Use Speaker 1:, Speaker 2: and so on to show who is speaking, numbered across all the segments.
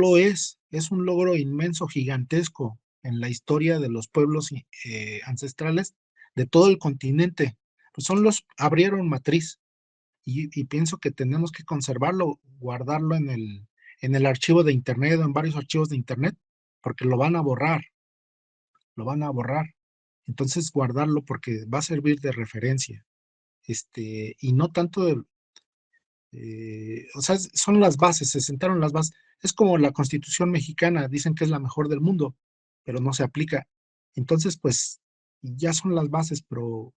Speaker 1: lo es un logro inmenso, gigantesco en la historia de los pueblos ancestrales de todo el continente. Pues abrieron matriz y pienso que tenemos que conservarlo, guardarlo en el archivo de internet o en varios archivos de internet, porque lo van a borrar. Entonces guardarlo porque va a servir de referencia. Y no tanto o sea, son las bases, se sentaron las bases. Es como la Constitución mexicana, dicen que es la mejor del mundo, pero no se aplica. Entonces, pues ya son las bases, pero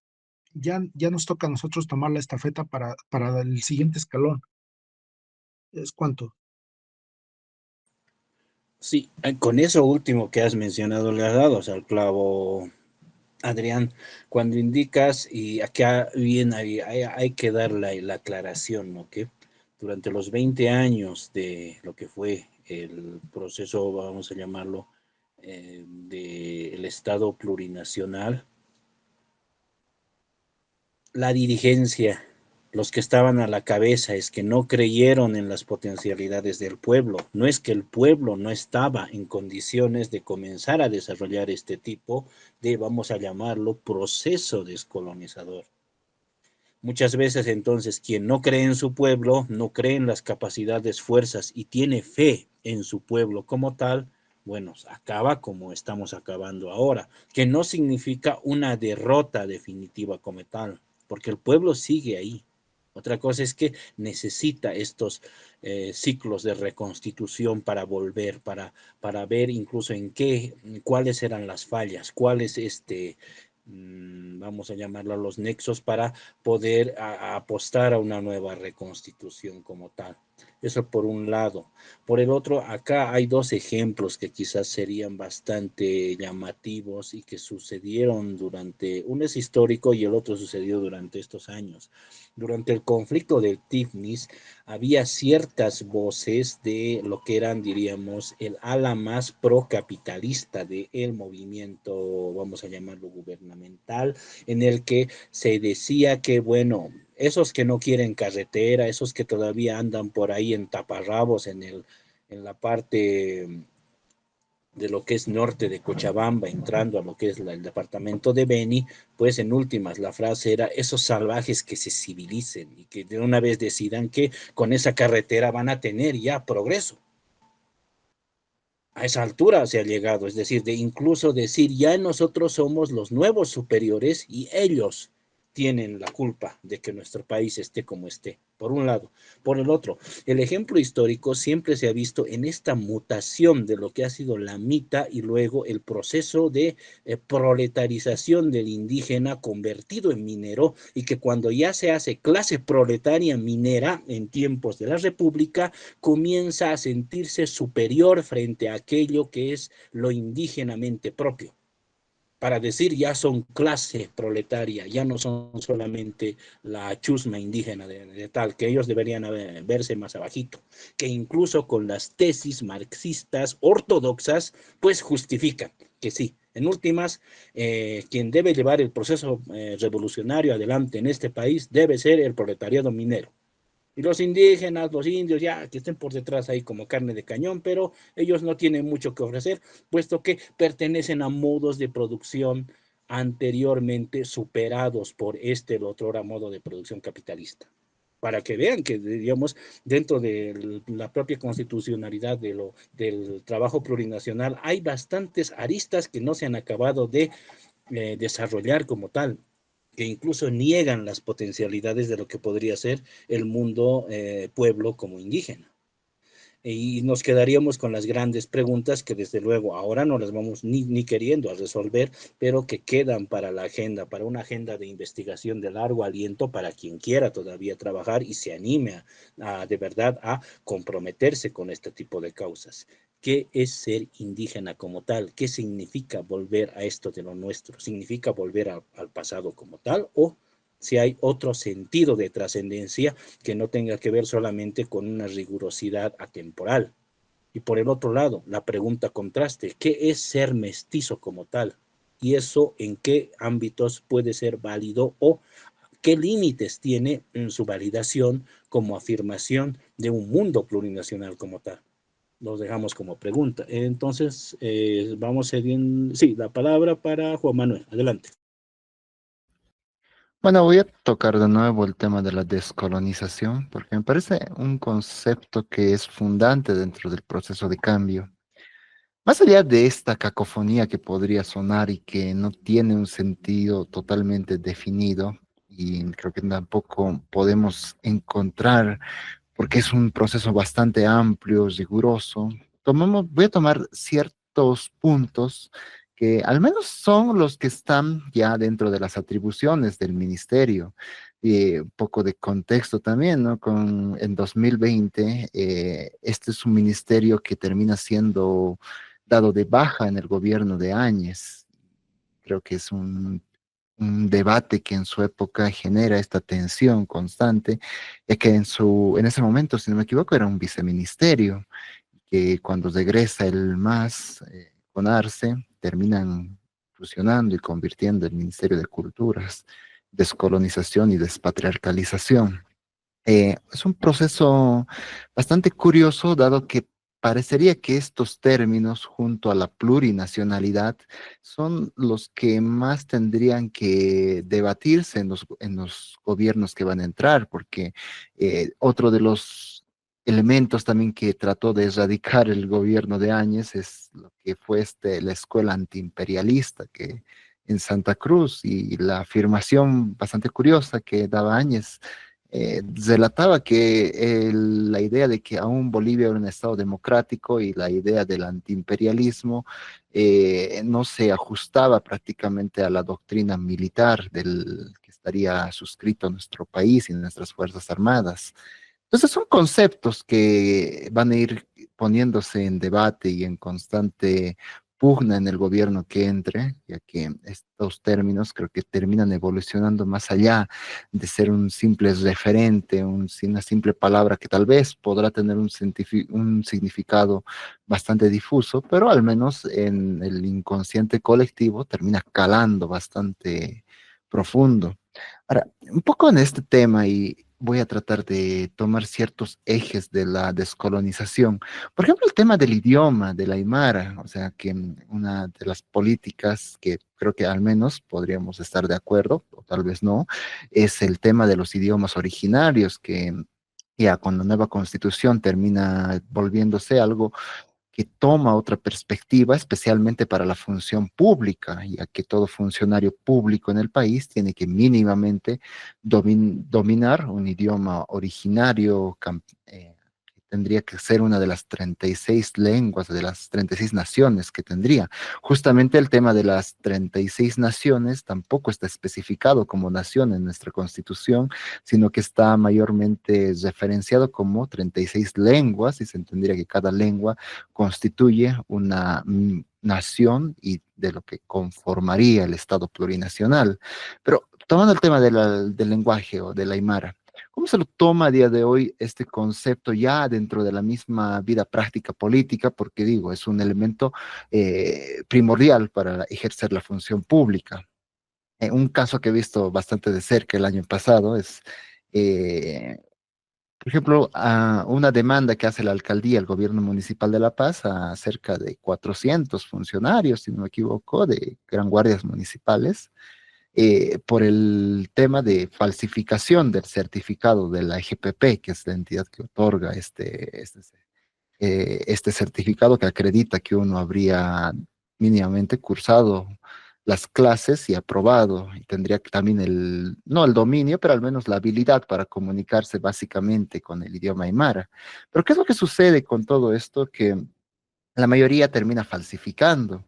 Speaker 1: ya nos toca a nosotros tomar la estafeta para el siguiente escalón. ¿Es cuánto?
Speaker 2: Sí, con eso último que has mencionado le has dado, o sea, al clavo, Adrián, cuando indicas, y acá bien hay que dar la aclaración, ¿no? Que durante los 20 años de lo que fue el proceso, vamos a llamarlo, del Estado plurinacional, la dirigencia, los que estaban a la cabeza, es que no creyeron en las potencialidades del pueblo. No es que el pueblo no estaba en condiciones de comenzar a desarrollar este tipo de, vamos a llamarlo, proceso descolonizador. Muchas veces entonces quien no cree en su pueblo, no cree en las capacidades, fuerzas y tiene fe en su pueblo como tal, bueno, acaba como estamos acabando ahora, que no significa una derrota definitiva como tal, porque el pueblo sigue ahí. Otra cosa es que necesita estos ciclos de reconstitución para volver, para ver incluso en qué, cuáles eran las fallas, cuáles vamos a llamarlo los nexos para poder apostar a una nueva reconstitución como tal. Eso por un lado. Por el otro, acá hay dos ejemplos que quizás serían bastante llamativos y que sucedieron durante, uno es histórico y el otro sucedió durante estos años. Durante el conflicto del Tifnis había ciertas voces de lo que eran, diríamos, el ala más procapitalista del movimiento, vamos a llamarlo gubernamental, en el que se decía que, bueno, esos que no quieren carretera, esos que todavía andan por ahí en taparrabos en la parte de lo que es norte de Cochabamba, entrando a lo que es el departamento de Beni, pues en últimas la frase era esos salvajes que se civilicen y que de una vez decidan que con esa carretera van a tener ya progreso. A esa altura se ha llegado, es decir, de incluso decir ya nosotros somos los nuevos superiores y ellos tienen la culpa de que nuestro país esté como esté, por un lado. Por el otro, el ejemplo histórico siempre se ha visto en esta mutación de lo que ha sido la mita y luego el proceso de proletarización del indígena convertido en minero y que cuando ya se hace clase proletaria minera en tiempos de la República, comienza a sentirse superior frente a aquello que es lo indígenamente propio. Para decir ya son clase proletaria, ya no son solamente la chusma indígena de tal, que ellos deberían verse más abajito, que incluso con las tesis marxistas ortodoxas, pues justifican que sí. En últimas, quien debe llevar el proceso revolucionario adelante en este país debe ser el proletariado minero. Y los indígenas, los indios, ya que estén por detrás ahí como carne de cañón, pero ellos no tienen mucho que ofrecer, puesto que pertenecen a modos de producción anteriormente superados por el otro modo de producción capitalista. Para que vean que, digamos, dentro de la propia constitucionalidad del trabajo plurinacional hay bastantes aristas que no se han acabado de desarrollar como tal, que incluso niegan las potencialidades de lo que podría ser el mundo pueblo como indígena. Y nos quedaríamos con las grandes preguntas que desde luego ahora no las vamos ni queriendo a resolver, pero que quedan para la agenda, para una agenda de investigación de largo aliento para quien quiera todavía trabajar y se anime de verdad a comprometerse con este tipo de causas. ¿Qué es ser indígena como tal? ¿Qué significa volver a esto de lo nuestro? ¿Significa volver al pasado como tal o si hay otro sentido de trascendencia que no tenga que ver solamente con una rigurosidad atemporal? Y por el otro lado, la pregunta contraste, ¿qué es ser mestizo como tal? Y eso en qué ámbitos puede ser válido o qué límites tiene en su validación como afirmación de un mundo plurinacional como tal. Los dejamos como pregunta. Entonces, vamos siguiendo. Sí, la palabra para Juan Manuel. Adelante.
Speaker 3: Bueno, voy a tocar de nuevo el tema de la descolonización, porque me parece un concepto que es fundante dentro del proceso de cambio. Más allá de esta cacofonía que podría sonar y que no tiene un sentido totalmente definido, y creo que tampoco podemos encontrar, porque es un proceso bastante amplio, riguroso, voy a tomar ciertos puntos que al menos son los que están ya dentro de las atribuciones del ministerio. Y un poco de contexto también, ¿no? En 2020, este es un ministerio que termina siendo dado de baja en el gobierno de Áñez. Creo que es un debate que en su época genera esta tensión constante, ya que en ese momento, si no me equivoco, era un viceministerio, que cuando regresa el MAS con Arce, terminan fusionando y convirtiendo el Ministerio de Culturas, descolonización y despatriarcalización. Es un proceso bastante curioso, dado que parecería que estos términos, junto a la plurinacionalidad, son los que más tendrían que debatirse en los gobiernos que van a entrar, porque otro de los elementos también que trató de erradicar el gobierno de Áñez es lo que fue la escuela antiimperialista que en Santa Cruz, y la afirmación bastante curiosa que daba Áñez relataba que la idea de que aún Bolivia era un estado democrático y la idea del antiimperialismo no se ajustaba prácticamente a la doctrina militar del que estaría suscrito nuestro país y nuestras Fuerzas Armadas. Entonces son conceptos que van a ir poniéndose en debate y en constante pugna en el gobierno que entre, ya que estos términos creo que terminan evolucionando más allá de ser un simple referente, una simple palabra que tal vez podrá tener un significado bastante difuso, pero al menos en el inconsciente colectivo termina calando bastante profundo. Ahora, un poco en este tema, y voy a tratar de tomar ciertos ejes de la descolonización. Por ejemplo, el tema del idioma, de la Aymara, o sea, que una de las políticas que creo que al menos podríamos estar de acuerdo, o tal vez no, es el tema de los idiomas originarios, que ya con la nueva constitución termina volviéndose algo que toma otra perspectiva, especialmente para la función pública, ya que todo funcionario público en el país tiene que mínimamente dominar un idioma originario, que tendría que ser una de las 36 lenguas, de las 36 naciones que tendría. Justamente el tema de las 36 naciones tampoco está especificado como nación en nuestra constitución, sino que está mayormente referenciado como 36 lenguas, y se entendería que cada lengua constituye una nación y de lo que conformaría el Estado plurinacional. Pero tomando el tema del lenguaje o de la Aymara, ¿cómo se lo toma a día de hoy este concepto ya dentro de la misma vida práctica política? Porque digo, es un elemento primordial para ejercer la función pública. Un caso que he visto bastante de cerca el año pasado es eh, por ejemplo, una demanda que hace la alcaldía, el gobierno municipal de La Paz, a cerca de 400 funcionarios, si no me equivoco, de gran guardias municipales, por el tema de falsificación del certificado de la EGPP, que es la entidad que otorga este certificado que acredita que uno habría mínimamente cursado las clases y aprobado, y tendría que también no el dominio, pero al menos la habilidad para comunicarse básicamente con el idioma aymara. Pero ¿qué es lo que sucede con todo esto? Que la mayoría termina falsificando.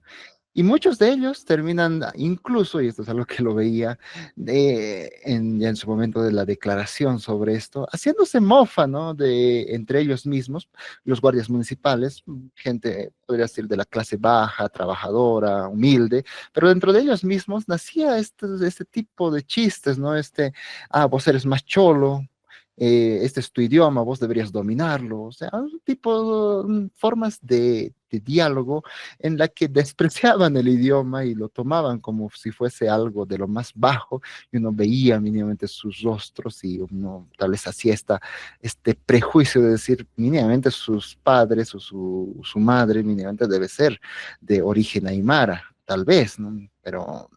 Speaker 3: Y muchos de ellos terminan incluso, y esto es algo que lo veía ya en su momento de la declaración sobre esto, haciéndose mofa, ¿no? Entre ellos mismos, los guardias municipales, gente, podría decir, de la clase baja, trabajadora, humilde, pero dentro de ellos mismos nacía este tipo de chistes, ¿no? Vos eres más cholo, este es tu idioma, vos deberías dominarlo, o sea, un tipo, formas de diálogo en la que despreciaban el idioma y lo tomaban como si fuese algo de lo más bajo, y uno veía mínimamente sus rostros y uno tal vez hacía este prejuicio de decir mínimamente sus padres o su madre mínimamente debe ser de origen aymara, tal vez, ¿no? Pero